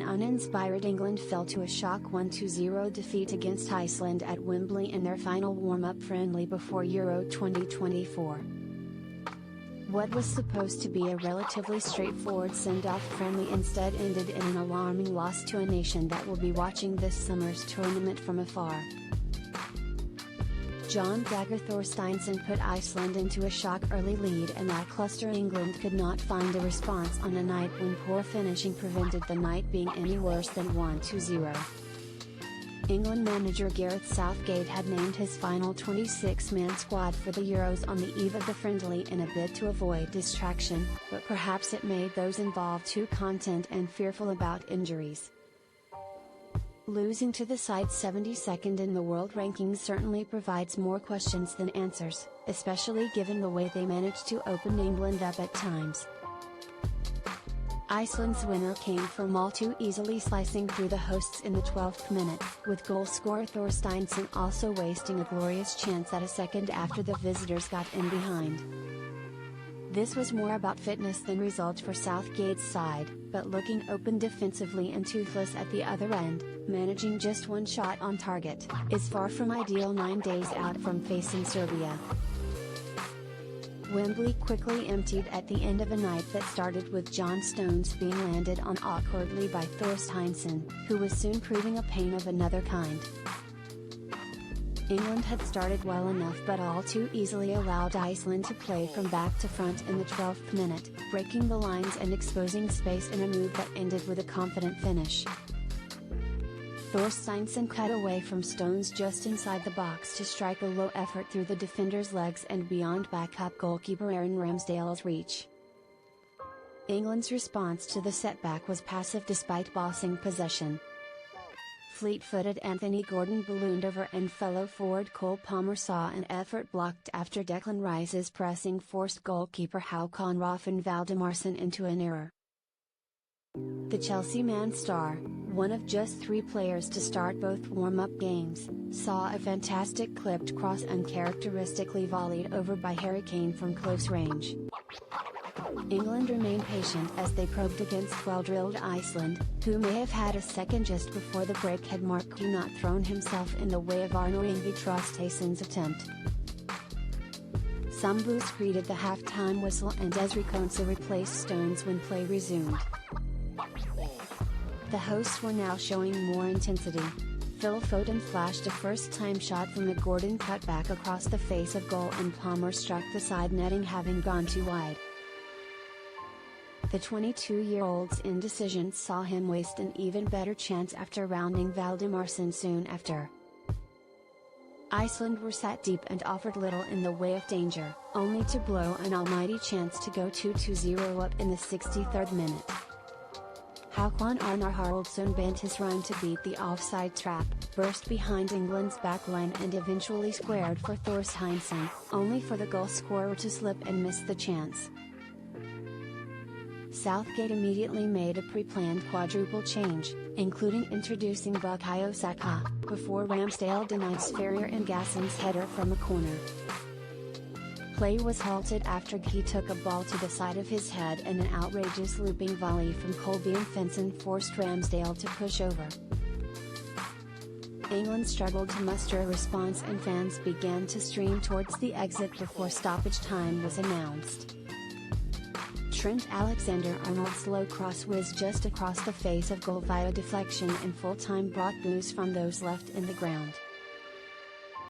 uninspired England fell to a shock 1-0 defeat against Iceland at Wembley in their final warm-up friendly before Euro 2024. What was supposed to be a relatively straightforward send-off friendly instead ended in an alarming loss to a nation that will be watching this summer's tournament from afar. John Dagger Thorsteinsson put Iceland into a shock early lead, and lackluster England could not find a response on a night when poor finishing prevented the night being any worse than 1-0. England manager Gareth Southgate had named his final 26-man squad for the Euros on the eve of the friendly in a bid to avoid distraction, but perhaps it made those involved too content and fearful about injuries. Losing to the side 72nd in the world rankings certainly provides more questions than answers, especially given the way they managed to open England up at times. Iceland's winner came from all too easily slicing through the hosts in the 12th minute, with goalscorer Thorsteinsson also wasting a glorious chance at a second after the visitors got in behind. This was more about fitness than result for Southgate's side, but looking open defensively and toothless at the other end, managing just one shot on target, is far from ideal 9 days out from facing Serbia. Wembley quickly emptied at the end of a night that started with John Stones being landed on awkwardly by Thorsteinsson, who was soon proving a pain of another kind. England had started well enough but all too easily allowed Iceland to play from back to front in the 12th minute, breaking the lines and exposing space in a move that ended with a confident finish. Thorsteinsson cut away from Stones just inside the box to strike a low effort through the defender's legs and beyond backup goalkeeper Aaron Ramsdale's reach. England's response to the setback was passive despite bossing possession. Fleet-footed Anthony Gordon ballooned over and fellow forward Cole Palmer saw an effort blocked after Declan Rice's pressing forced goalkeeper Håkon Raffin Valdimarsson into an error. The Chelsea man star, one of just 3 players to start both warm-up games, saw a fantastic clipped cross uncharacteristically volleyed over by Harry Kane from close range. England remained patient as they probed against well-drilled Iceland, who may have had a second just before the break had Mark not thrown himself in the way of Arno Ingvi Trosteisen's attempt. Some boos greeted the half-time whistle and Ezri Konsa replaced Stones when play resumed. The hosts were now showing more intensity. Phil Foden flashed a first-time shot from a Gordon cutback across the face of goal and Palmer struck the side netting having gone too wide. The 22-year-old's indecision saw him waste an even better chance after rounding Valdimarsson soon after. Iceland were sat deep and offered little in the way of danger, only to blow an almighty chance to go 2-0 up in the 63rd minute. Håkon Arnar Haraldsson bent his run to beat the offside trap, burst behind England's backline and eventually squared for Thorsteinsson, only for the goal scorer to slip and miss the chance. Southgate immediately made a pre-planned quadruple change, including introducing Bukayo Saka, before Ramsdale denied Sverrir Ingason's header from a corner. Play was halted after he took a ball to the side of his head and an outrageous looping volley from Kolbjorn Finsen forced Ramsdale to push over. England struggled to muster a response and fans began to stream towards the exit before stoppage time was announced. Trent Alexander-Arnold's low cross whizzed just across the face of goal via deflection and full time brought boos from those left in the ground.